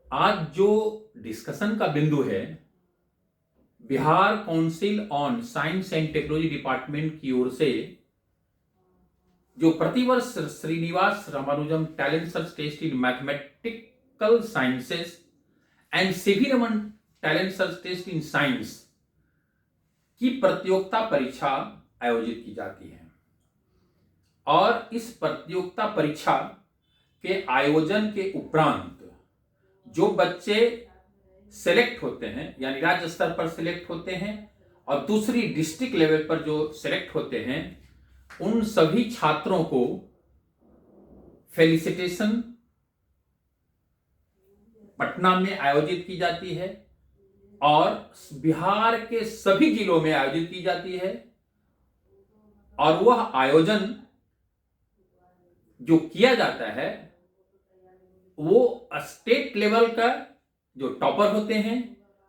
आज जो डिस्कशन का बिंदु है, Bihar council on science and technology department की ओर से जो प्रतिवर्ष Srinivasa Ramanujam talent search test in mathematical sciences and CV Raman talent search test in science की प्रतियोगिता परीक्षा आयोजित की जाती है। और इस प्रतियोगिता परीक्षा के आयोजन के उपरांत जो बच्चे सेलेक्ट होते हैं, यानी राज्य स्तर पर सेलेक्ट होते हैं और दूसरी डिस्ट्रिक्ट लेवल पर जो सेलेक्ट होते हैं, उन सभी छात्रों को फेलिसिटेशन पटना में आयोजित की जाती है और बिहार के सभी जिलों में आयोजित की जाती है। और वह आयोजन जो किया जाता है वो स्टेट लेवल का जो टॉपर होते हैं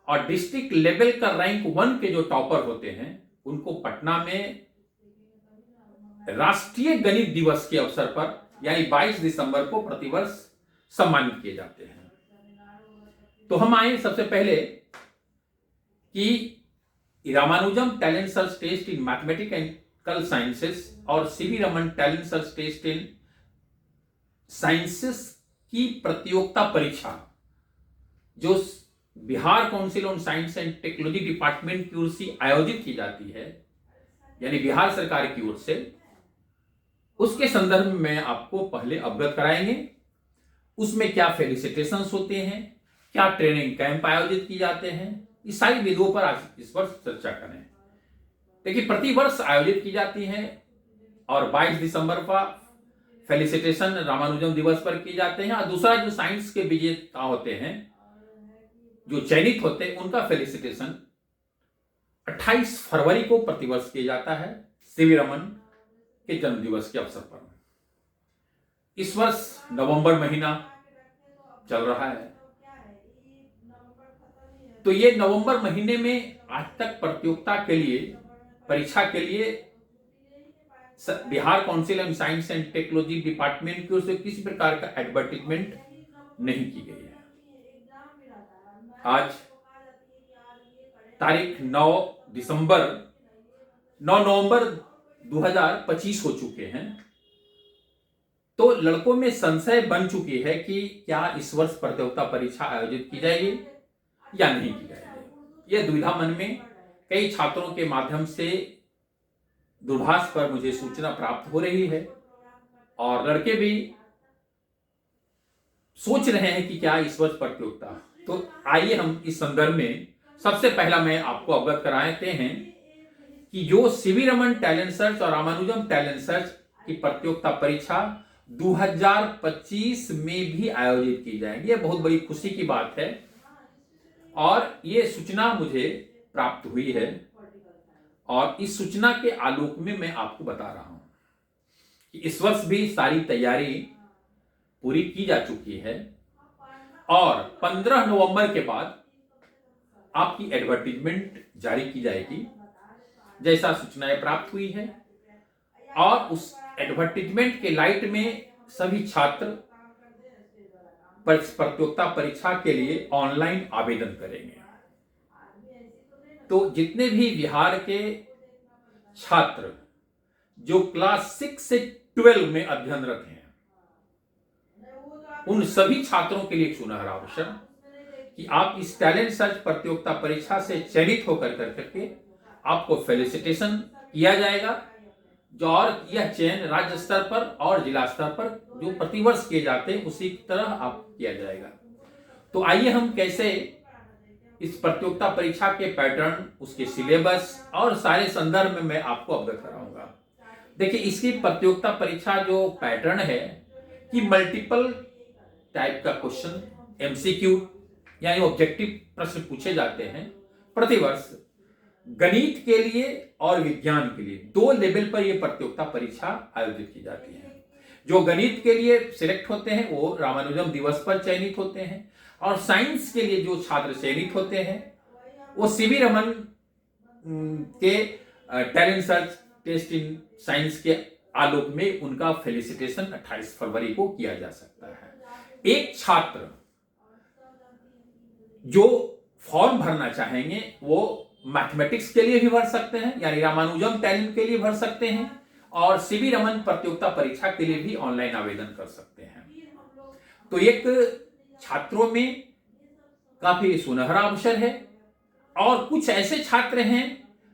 और डिस्ट्रिक्ट लेवल का रैंक 1 के जो टॉपर होते हैं, उनको पटना में राष्ट्रीय गणित दिवस के अवसर पर यानी 22 दिसंबर को प्रतिवर्ष सम्मानित किए जाते हैं। तो हम आए सबसे पहले कि Ramanujam talent search test in mathematical sciences और CV Raman talent search test in sciences की प्रतियोगिता परीक्षा जो Bihar council on science and technology department की ओर से आयोजित की जाती है, यानी बिहार सरकार की ओर से, उसके संदर्भ में आपको पहले अवगत कराएंगे। उसमें क्या फेलिसिटेशंस होते हैं, क्या ट्रेनिंग कैंप आयोजित किए जाते हैं, इस सारी विधियों पर आज इस वर्ष चर्चा करें। देखिए, प्रतिवर्ष आयोजित की जाती हैं और 22 दिसंबर का फेलिसिटेशन रामानुजम दिवस पर किए जाते हैं। और दूसरा जो साइंस के विजेता होते हैं, जो चयनित होते हैं, उनका फेलिसिटेशन 28 फरवरी को प्रतिवर्ष किया जाता है सीवी रमन के जन्म दिवस के अवसर पर। इस वर्ष नवंबर महीना चल रहा है, तो ये नवंबर महीने में आज तक प्रतियोगिता के लिए, परीक्षा के लिए Bihar council on science and technology department की ओर से किसी प्रकार का एडवर्टाइजमेंट नहीं की गई है। आज तारीख 9 नवंबर 2025 हो चुके हैं। तो लड़कों में संशय बन चुकी है कि क्या इस वर्ष प्रतियोगिता परीक्षा आयोजित की जाएगी या नहीं की जाएगी। यह दुविधा मन में कई छात्रों के माध्यम से दूरभाष पर मुझे सूचना प्राप्त हो रही है और लड़के भी सोच रहे हैं कि क्या इस वर्ष प्रतियोगिता। तो आइए हम इस संदर्भ में सबसे पहला मैं आपको अवगत कराते हैं कि जो सीवी रमन टैलेंट सर्च और रामानुजम टैलेंट सर्च की प्रतियोगिता परीक्षा 2025 में भी आयोजित की जाएगी। यह बहुत बड़ी खुशी की बात है और ये सूचना मुझे प्राप्त हुई है और इस सूचना के आलोक में मैं आपको बता रहा हूं कि इस वर्ष भी सारी तैयारी पूरी की जा चुकी है और 15 नवंबर के बाद आपकी एडवर्टाइजमेंट जारी की जाएगी, जैसा सूचनाएं प्राप्त हुई है। और उस एडवर्टाइजमेंट के लाइट में सभी छात्र प्रतियोगिता परीक्षा के लिए ऑनलाइन आवेदन करेंगे। तो जितने भी बिहार के छात्र जो क्लास 6 से 12 में अध्ययनरत हैं, उन सभी छात्रों के लिए सुनहरा अवसर कि आप इस टैलेंट सर्च प्रतियोगिता परीक्षा से चयनित होकर करके आपको फेलिसिटेशन किया जाएगा। और यह चयन राज्य स्तर पर और जिला स्तर पर जो प्रतिवर्ष किए जाते हैं उसी की तरह आप किया जाएगा। तो आइए हम कैसे इस प्रतियोगिता परीक्षा के पैटर्न, उसके सिलेबस और सारे संदर्भ में मैं आपको अवगत कराऊंगा। देखिए, इसकी प्रतियोगिता परीक्षा जो पैटर्न है कि मल्टीपल टाइप का क्वेश्चन, एमसीक्यू यानी ऑब्जेक्टिव प्रश्न पूछे जाते हैं प्रतिवर्ष। गणित के लिए और विज्ञान के लिए 2 लेवल पर यह प्रतियोगिता परीक्षा आयोजित की जाती है। जो गणित के लिए सिलेक्ट होते हैं वो रामानुजम दिवस पर चयनित होते हैं और साइंस के लिए जो छात्र चयनित होते हैं वो सीवी रमन के talent search test in science के आलोक में उनका फेलिसिटेशन 28 फरवरी को किया जा सकता है। एक छात्र जो फॉर्म भरना चाहेंगे वो मैथमेटिक्स के लिए भी भर सकते हैं, यानी रामानुजम टैलेंट के लिए भर सकते हैं, और सीवी रमन प्रतियोगिता परीक्षा के लिए भी ऑनलाइन आवेदन कर सकते हैं। तो एक छात्रों में काफी सुनहरा अवसर है। और कुछ ऐसे छात्र हैं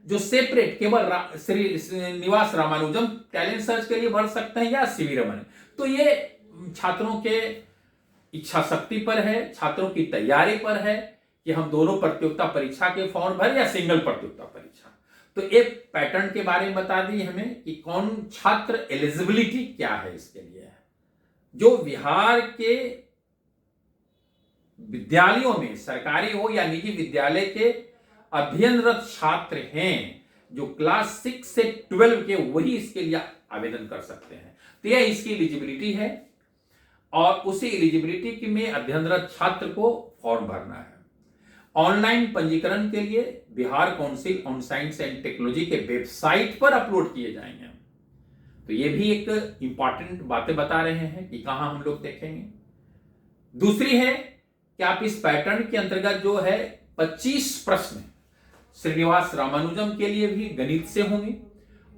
जो सेपरेट केवल श्रीनिवास रामानुजम टैलेंट सर्च के लिए भर सकते हैं या सीवी रमन। तो ये छात्रों के इच्छा शक्ति पर है, छात्रों की तैयारी पर है कि हम दोनों प्रतियोगिता परीक्षा के फॉर्म भर या सिंगल प्रतियोगिता परीक्षा। तो एक पैटर्न के बारे में बता दी हमें कि कौन छात्र एलिजिबिलिटी क्या है इसके लिए। जो बिहार के विद्यालयों में, सरकारी हो या निजी विद्यालय के अध्ययनरत छात्र हैं, जो क्लास 6 से 12 के, वही इसके लिए आवेदन कर सकते हैं। तो यह इसकी एलिजिबिलिटी है और उसी एलिजिबिलिटी में अध्ययनरत छात्र को फॉर्म भरना है। ऑनलाइन पंजीकरण के लिए Bihar council on science and technology के वेबसाइट पर अपलोड किए जाएंगे। तो ये भी एक इंपॉर्टेंट बातें बता रहे हैं कि कहां हम लोग देखेंगे। दूसरी है कि आप इस पैटर्न के अंतर्गत जो है 25 प्रश्न श्रीनिवास रामानुजम के लिए भी गणित से होंगे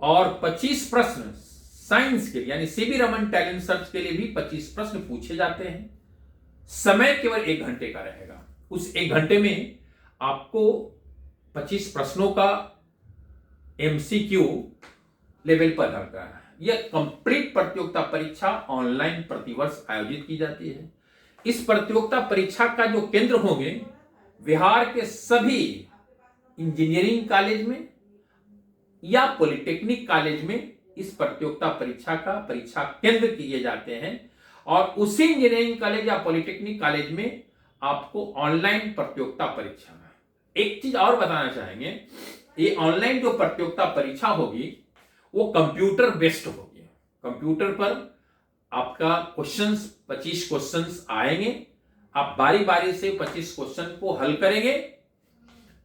और 25 प्रश्न साइंस के लिए यानी सीवी रमन टैलेंट सर्च के लिए भी 25 प्रश्न पूछे जाते हैं। समय केवल 1 घंटे का रहेगा। उस 1 घंटे में आपको 25 प्रश्नों का एमसीक्यू लेवल पर हल करना है। यह कंप्लीट प्रतियोगिता परीक्षा ऑनलाइन प्रतिवर्ष आयोजित की जाती है। इस प्रतियोगिता परीक्षा का जो केंद्र होंगे बिहार के सभी इंजीनियरिंग कॉलेज में या पॉलिटेक्निक कॉलेज में इस प्रतियोगिता परीक्षा का परीक्षा केंद्र किए जाते हैं और उसी इंजीनियरिंग कॉलेज या पॉलिटेक्निक कॉलेज में आपको ऑनलाइन प्रतियोगिता परीक्षा है। एक चीज और बताना चाहेंगे, ये ऑनलाइन जो प्रतियोगिता परीक्षा होगी वो कंप्यूटर बेस्ड होगी। कंप्यूटर पर आपका 25 क्वेश्चंस आएंगे, आप बारी बारी से 25 क्वेश्चन को हल करेंगे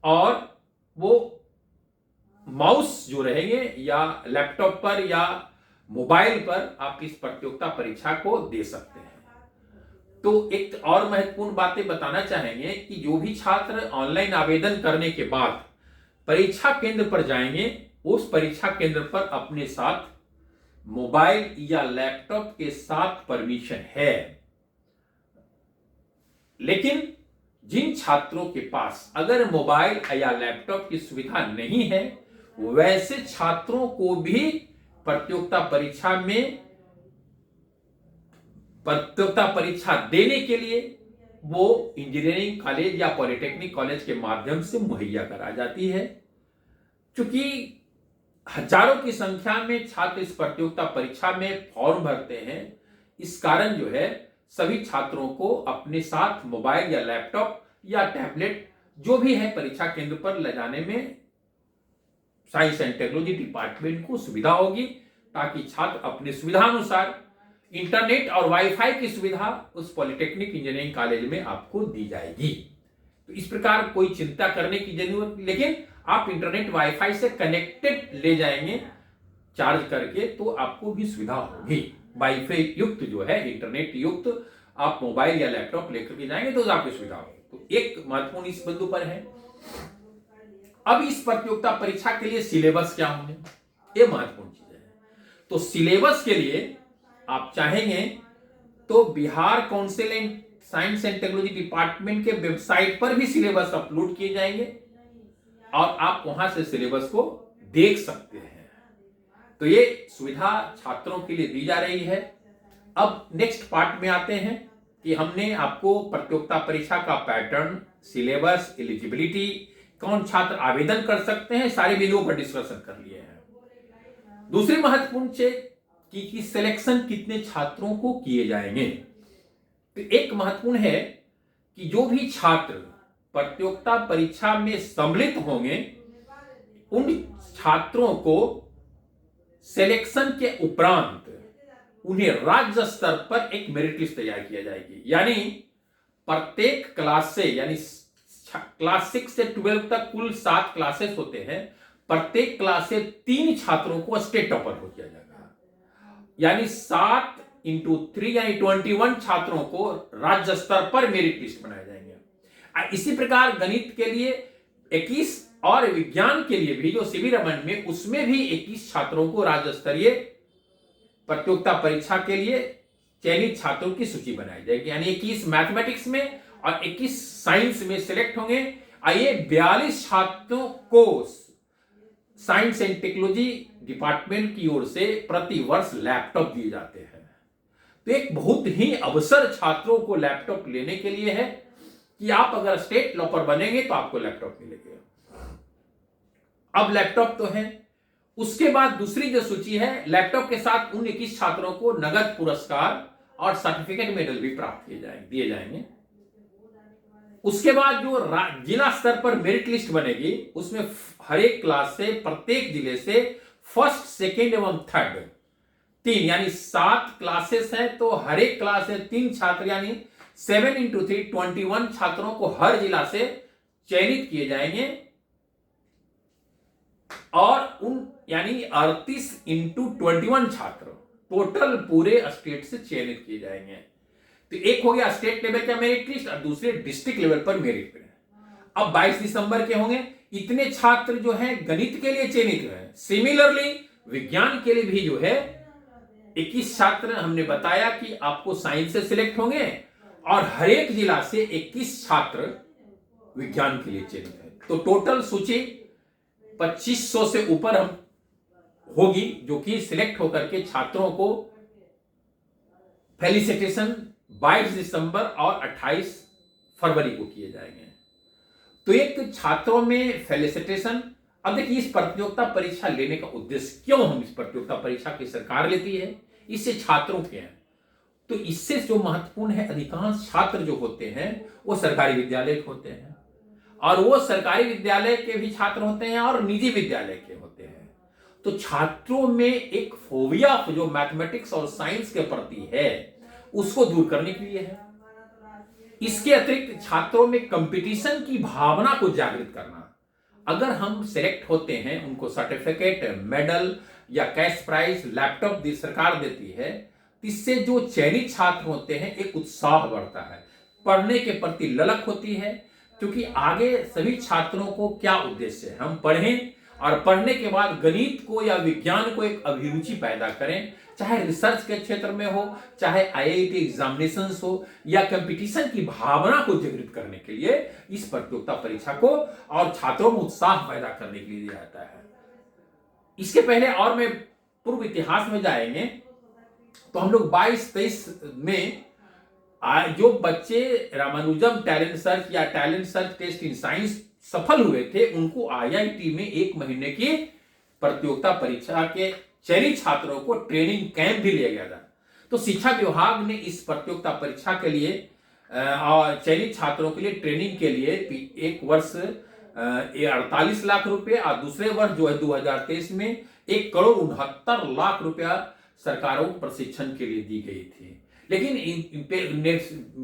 और वो माउस जो रहेंगे या लैपटॉप पर या मोबाइल पर आप इस प्रतियोगिता परीक्षा को दे सकते हैं। तो एक और महत्वपूर्ण बातें बताना चाहेंगे कि जो भी छात्र ऑनलाइन आवेदन करने के बाद परीक्षा केंद्र पर जाएंगे, उस परीक्षा केंद्र पर अपने साथ मोबाइल या लैपटॉप के साथ परमिशन है। लेकिन जिन छात्रों के पास अगर मोबाइल या लैपटॉप की सुविधा नहीं है, वैसे छात्रों को भी प्रतियोगिता परीक्षा देने के लिए वो इंजीनियरिंग कॉलेज या पॉलिटेक्निक कॉलेज के माध्यम से मुहैया करा जाती है। क्योंकि हजारों की संख्या में छात्र इस प्रतियोगिता परीक्षा में फॉर्म भरते हैं, इस कारण जो है सभी छात्रों को अपने साथ मोबाइल या लैपटॉप या टैबलेट जो भी है परीक्षा केंद्र पर ले जाने में साइंस एंड टेक्नोलॉजी डिपार्टमेंट को सुविधा होगी, ताकि छात्र अपने सुविधानुसार इंटरनेट और वाईफाई की सुविधा उस पॉलिटेक्निक इंजीनियरिंग कॉलेज में आपको दी जाएगी। तो इस प्रकार कोई चिंता करने की जरूरत, लेकिन आप इंटरनेट वाईफाई से कनेक्टेड ले जाएंगे चार्ज करके तो आपको भी सुविधा होगी। वाईफाई युक्त जो है इंटरनेट युक्त आप मोबाइल या लैपटॉप लेकर के जाएंगे तो आपको सुविधा होगी। तो एक महत्वपूर्ण इस बिंदु पर है। अब इस प्रतियोगिता परीक्षा के लिए सिलेबस क्या होंगे, ये महत्वपूर्ण चीज है। तो सिलेबस के लिए आप चाहेंगे तो Bihar council and science and technology department के वेबसाइट पर भी सिलेबस अपलोड किए जाएंगे और आप वहां से सिलेबस को देख सकते हैं। तो ये सुविधा छात्रों के लिए दी जा रही है। अब नेक्स्ट पार्ट में आते हैं कि हमने आपको प्रतियोगिता परीक्षा का पैटर्न, सिलेबस, एलिजिबिलिटी, कौन छात्र आवेदन कर सकते हैं, सारे बिंदुओं पर डिस्कशन कर लिए हैं। दूसरी महत्वपूर्ण चीज कि सिलेक्शन कितने छात्रों को किए जाएंगे। तो एक महत्वपूर्ण है कि जो भी छात्र प्रतियोगिता परीक्षा में सम्मिलित होंगे उन छात्रों को सिलेक्शन के उपरांत उन्हें राज्य स्तर पर एक मेरिट लिस्ट तैयार किया जाएगी। यानी प्रत्येक क्लास से, यानी क्लास 6 से 12 तक कुल 7 क्लासेस होते हैं, प्रत्येक क्लास से 3 छात्रों को स्टेट टॉपर हो किया जाएगा। यानी 7 × 3 यानी 21 छात्रों को राज्य स्तर पर मेरिट लिस्ट बनाए जाएंगे। इसी प्रकार गणित के लिए 21 और विज्ञान के लिए भी जो सीवी रमन में, उसमें भी 21 छात्रों को राज्य स्तरीय प्रतियोगिता परीक्षा के लिए चयनित छात्रों की सूची बनाई जाएगी। यानी 21 मैथमेटिक्स में और 21 साइंस में सिलेक्ट होंगे। आइए 42 छात्रों को साइंस एंड टेक्नोलॉजी डिपार्टमेंट की ओर से प्रति वर्ष लैपटॉप दिए जाते हैं। तो एक बहुत ही अवसर छात्रों को लैपटॉप लेने के लिए है कि आप अगर स्टेट टॉपर बनेंगे तो आपको लैपटॉप मिलेगा। अब लैपटॉप तो है, उसके बाद दूसरी जो सूची है, लैपटॉप के साथ उन 21 छात्रों को नगद पुरस्कार और सर्टिफिकेट मेडल भी प्राप्त दिए जाएंगे। उसके बाद जो जिला स्तर पर मेरिट लिस्ट बनेगी, उसमें हर एक क्लास से, प्रत्येक जिले से फर्स्ट, सेकेंड एवं थर्ड 3 यानी 7 क्लासेस हैं, तो हर एक क्लास से 3 छात्र यानी 7 × 3 21 छात्रों को हर जिला से चयनित किए जाएंगे और उन यानी 38 × 21 छात्र टोटल पूरे स्टेट से चयनित किए जाएंगे। तो एक हो गया स्टेट लेवल का मेरिट लिस्ट और दूसरे डिस्ट्रिक्ट लेवल पर मेरिट लिस्ट। अब 22 दिसंबर के होंगे। इतने छात्र जो हैं गणित के लिए चयनित हुए। सिमिलरली विज्ञान के लिए भी जो है 21 छात्र हमने बताया कि आपको साइंस से सिलेक्ट होंगे और हर एक जिला से 21 छात्र विज्ञान के लिए चयनित है। तो टोटल सूची 2500 से ऊपर हम होगी, जो कि सिलेक्ट होकर के छात्रों को फेलिसिटेशन 22 दिसंबर और 28 फरवरी को किए जाएंगे। तो एक छात्रों में फेलिसिटेशन। अब देखिए इस प्रतियोगिता परीक्षा लेने का उद्देश्य, क्यों हम इस प्रतियोगिता परीक्षा की सरकार लेती है, इससे छात्रों के हैं। तो इससे जो महत्वपूर्ण है, अधिकांश छात्र जो होते हैं वो सरकारी विद्यालय के होते हैं और वो सरकारी विद्यालय के भी छात्र होते हैं और निजी विद्यालय के होते हैं। तो छात्रों में एक फोबिया जो मैथमेटिक्स और साइंस के प्रति है उसको दूर करने के लिए है। इसके अतिरिक्त छात्रों में कंपटीशन की भावना को जागृत करना। अगर हम सिलेक्ट होते हैं, उनको सर्टिफिकेट, मेडल या कैश प्राइज, लैपटॉप सरकार देती है, इससे जो चयनित छात्र होते हैं एक उत्साह बढ़ता है, पढ़ने के प्रति ललक होती है। क्योंकि आगे सभी छात्रों को क्या उद्देश्य है, हम पढ़ें और पढ़ने के बाद गणित को या विज्ञान को एक अभिरुचि पैदा करें, चाहे रिसर्च के क्षेत्र में हो, चाहे आईआईटी एग्जामिनेशंस हो या कंपटीशन की भावना को जागृत करने के लिए इस प्रतियोगिता परीक्षा को और छात्रों में उत्साह पैदा करने के लिए दिया जाता है। इसके पहले और में पूर्व इतिहास में जाएंगे तो हम लोग 22-23 में जो बच्चे रामानुजम टैलेंट सर्च या talent search test in science सफल हुए थे, उनको आईआईटी में 1 महीने की प्रतियोगिता परीक्षा के चयनित छात्रों को ट्रेनिंग कैंप भी लिया गया था। तो शिक्षा विभाग ने इस प्रतियोगिता परीक्षा के लिए और चयनित छात्रों के लिए ट्रेनिंग के लिए एक वर्ष 48 लाख रुपए और दूसरे वर्ष जो है 2023 में 1,69,00,000 रुपया सरकारों को प्रशिक्षण के लिए दी गई थी। लेकिन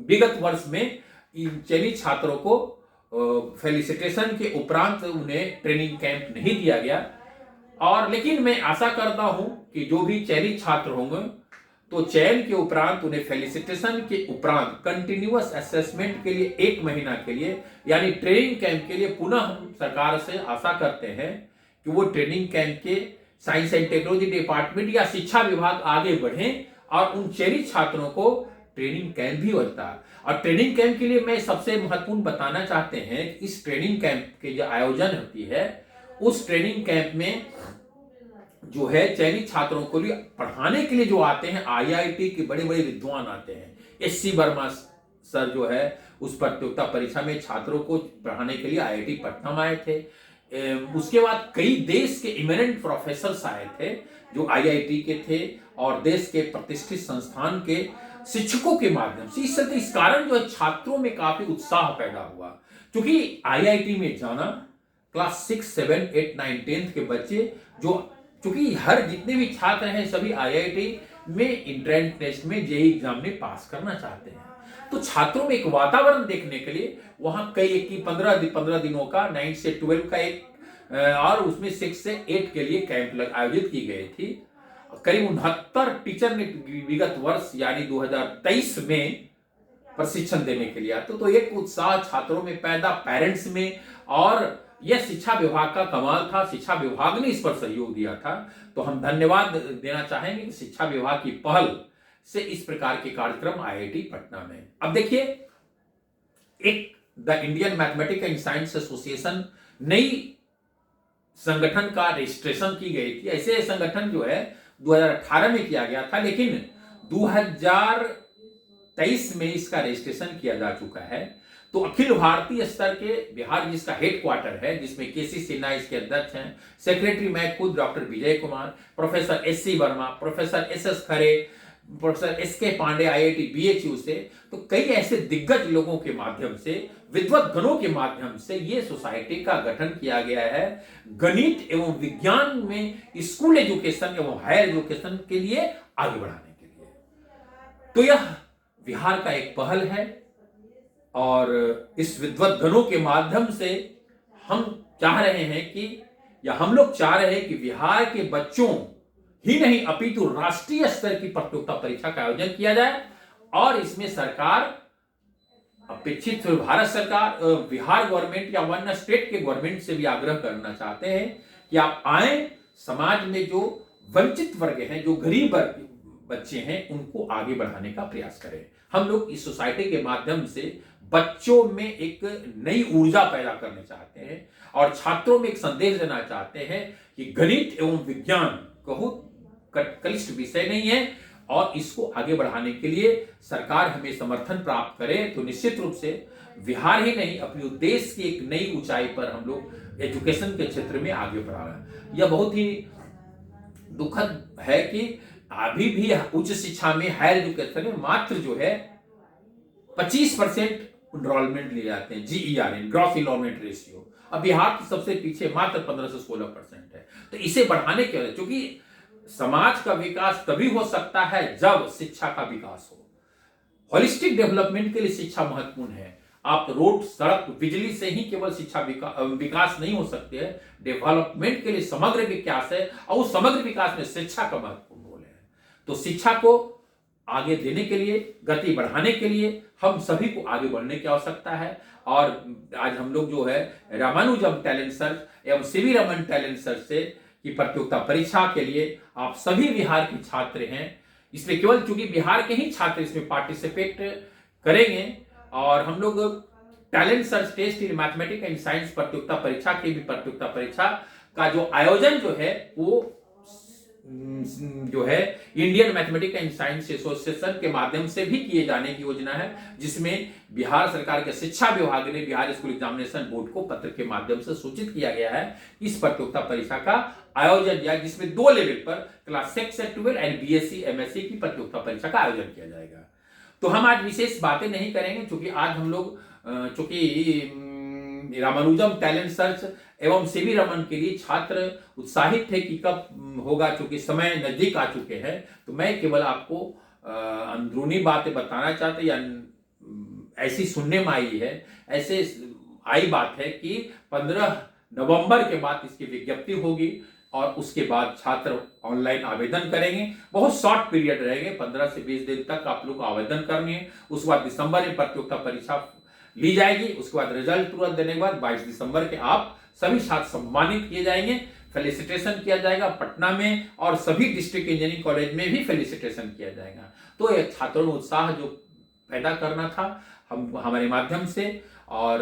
विगत वर्ष में इन चयनित छात्रों को फेलिसिटेशन के उपरांत उन्हें ट्रेनिंग कैंप नहीं दिया गया। और लेकिन मैं आशा करता हूं कि जो भी चयनित छात्र होंगे तो चयन के उपरांत उन्हें फेलिसिटेशन के उपरांत कंटिन्यूअस असेसमेंट के लिए 1 महीना के लिए यानी ट्रेनिंग कैंप के लिए पुनः हम सरकार से आशा करते हैं कि वो ट्रेनिंग कैंप के साइंस एंड टेक्नोलॉजी डिपार्टमेंट या शिक्षा विभाग आगे बढ़े और उन चयनित छात्रों को ट्रेनिंग कैंप भी होता है। और ट्रेनिंग कैंप के लिए मैं सबसे महत्वपूर्ण बताना चाहते हैं कि इस ट्रेनिंग कैंप के जो आयोजन होती है, उस ट्रेनिंग कैंप में जो है चयनित छात्रों को लिए पढ़ाने के लिए जो आते हैं, आईआईटी के बड़े बड़े विद्वान आते हैं। एससी वर्मा सर जो है उस प्रतियोगिता परीक्षा में छात्रों को पढ़ाने के लिए आईआईटी पटना में आए थे। उसके बाद कई देश के इमिनेंट प्रोफेसर्स आए थे जो आईआईटी के थे और देश के प्रतिष्ठित संस्थान के शिक्षकों के माध्यम से। इस कारण जो है छात्रों में काफी उत्साह पैदा हुआ, क्योंकि आईआईटी में जाना क्लास 6, 7, 8, 9, 10 के बच्चे जो, क्योंकि हर जितने भी छात्र हैं सभी आईआईटी में एंट्रेंस टेस्ट में जेईई एग्जाम में पास करना चाहते हैं। तो छात्रों में एक वातावरण देखने के लिए वहां कई 15 दिनों का 9 से 12 का एक और उसमें 6 से 8 के लिए कैंप आयोजित की गई थी। करीब 69 टीचर ने विगत वर्ष यानी 2023 में प्रशिक्षण देने के लिए आते। तो एक उत्साह छात्रों में पैदा, पेरेंट्स में, और यह शिक्षा विभाग का कमाल था। शिक्षा विभाग ने इस पर सहयोग दिया था। तो हम धन्यवाद देना चाहेंगे कि शिक्षा विभाग की पहल से इस प्रकार के कार्यक्रम IIT पटना में। अब देखिए, एक the Indian mathematics and science association नई संगठन का रजिस्ट्रेशन की गई थी। ऐसे संगठन जो है 2018 में किया गया था, लेकिन 2023 में इसका रजिस्ट्रेशन किया जा चुका है। तो अखिल भारतीय स्तर के बिहार जिसका हेडक्वार्टर है, जिसमें केसी सिन्हा इसके अध्यक्ष हैं, सेक्रेटरी मैं खुद doctor Vijay Kumar, professor SC Verma, professor SS Khare, professor SK Pandey IIT BHU से, तो कई ऐसे दिग्गज लोगों के माध्यम से, विद्वद्गणों के माध्यम से ये सोसाइटी का गठन किया गया है गणित एवं विज्ञान में स्कूल एजुकेशन एवं हायर एजुकेशन के लिए आगे बढ़ाने के लिए। तो यह बिहार का एक पहल है और इस विद्वद्गणों के माध्यम से हम चाह रहे हैं कि, या हम लोग चाह रहे हैं कि बिहार के बच्चों ही नहीं अपितु राष्ट्रीय स्तर की प्रतियोगिता परीक्षा का आयोजन किया जाए। और इसमें सरकार, अपेक्षित भारत सरकार, बिहार गवर्नमेंट या वन स्टेट के गवर्नमेंट से भी आग्रह करना चाहते हैं कि आप आए, समाज में जो वंचित वर्ग हैं, जो गरीब वर्ग बच्चे हैं, उनको आगे बढ़ाने का प्रयास करें। हम लोग इस सोसाइटी के माध्यम से बच्चों में एक नई ऊर्जा पैदा करना चाहते हैं और छात्रों में एक संदेश देना चाहते हैं कि गणित एवं विज्ञान बहुत क्लिष्ट विषय नहीं है और इसको आगे बढ़ाने के लिए सरकार हमें समर्थन प्राप्त करे तो निश्चित रूप से बिहार ही नहीं अपने देश की एक नई ऊंचाई पर हम लोग एजुकेशन के क्षेत्र में आगे बढ़ा रहे हैं। यह बहुत ही दुखद है कि अभी भी उच्च शिक्षा में, हायर एजुकेशन में मात्र जो है 25% इनरोलमेंट ले जाते हैं, GERN, ग्रॉस इनरोलमेंट रेशियो। अब बिहार तो सबसे पीछे मात्र 15 से 16% है। तो इसे बढ़ाने के लिए, क्योंकि समाज का विकास तभी हो सकता है जब शिक्षा का विकास हो। होलिस्टिक डेवलपमेंट के लिए शिक्षा महत्वपूर्ण है। आप रोड, सड़क, बिजली से ही केवल शिक्षा विकास नहीं हो सकते है। डेवलपमेंट के लिए समग्र विकास है और उस समग्र विकास में शिक्षा का महत्वपूर्ण रोल है। तो शिक्षा को आगे देने के लिए, गति बढ़ाने के लिए हम सभी को आगे बढ़ने की आवश्यकता है। और आज हम लोग जो है रामानुजम टैलेंट सर्च एवं CV रमन टैलेंट सर्च से की प्रतियोगिता परीक्षा के लिए आप सभी बिहार के छात्र हैं, इसलिए केवल चूंकि बिहार के ही छात्र इसमें पार्टिसिपेट करेंगे और हम लोग talent search test in mathematics and science प्रतियोगिता परीक्षा की भी प्रतियोगिता परीक्षा का जो आयोजन जो है वो जो है Indian mathematics and science association के माध्यम से भी किए जाने की योजना है, जिसमें बिहार सरकार के शिक्षा विभाग ने बिहार स्कूल एग्जामिनेशन बोर्ड को पत्र के माध्यम से सूचित किया गया है इस प्रतियोगिता परीक्षा का आयोजन किया, जिसमें 2 लेवल पर क्लास 6 से 12 एंड BSc MSc की प्रतियोगिता परीक्षा का आयोजन किया जाएगा। तो हम आज विशेष बातें नहीं करेंगे, क्योंकि आज हम लोग चूंकि रामानुजम टैलेंट सर्च एवं CV रमन के लिए छात्र उत्साहित थे कि कब होगा, चूंकि समय नजदीक आ चुके हैं। तो मैं केवल आपको अंदरूनी बातें बताना चाहते, या ऐसी सुनने में आई है, ऐसे आई बात है कि 15 नवंबर के बाद इसकी विज्ञप्ति होगी और उसके बाद छात्र ऑनलाइन आवेदन करेंगे। बहुत शॉर्ट पीरियड रहेंगे, 15 से 20 दिन तक आप लोग आवेदन करनी है। उसके बाद दिसंबर में प्रतियोगिता परीक्षा ली जाएगी। उसके बाद रिजल्ट तुरंत देने के बाद 22 दिसंबर के आप सभी छात्र सम्मानित किए जाएंगे, फेलिसिटेशन किया जाएगा पटना में, और सभी डिस्ट्रिक्ट इंजीनियरिंग कॉलेज में भी फेलिसिटेशन किया जाएगा। तो ये छात्रों में उत्साह जो पैदा करना था हम हमारे माध्यम से, और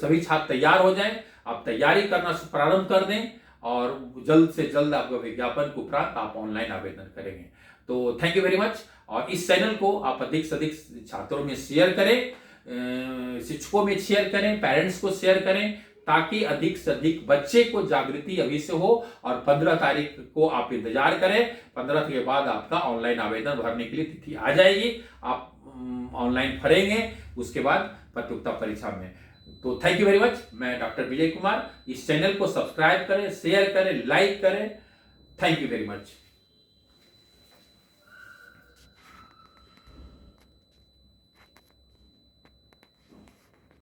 सभी छात्र तैयार हो जाएं। आप तैयारी करना प्रारंभ कर दें और जल्द से जल्द आपका विज्ञापन को उपरांत आप ऑनलाइन आवेदन करेंगे। तो थैंक यू वेरी मच। और इस चैनल को आप अधिक से अधिक छात्रों में शेयर करें, शिक्षकों में शेयर करें, पेरेंट्स को शेयर करें, ताकि अधिक से अधिक बच्चे को जागृति अभी से हो। और 15 तारीख को आप इंतजार करें, 15 के बाद आपका ऑनलाइन आवेदन भरने के लिए तिथि आ जाएगी। आप ऑनलाइन भरेंगे, उसके बाद प्रतियोगिता परीक्षा में। तो थैंक यू वेरी मच। मैं डॉक्टर विजय कुमार। इस चैनल को सब्सक्राइब करें, शेयर करें, लाइक करें। Thank you very much.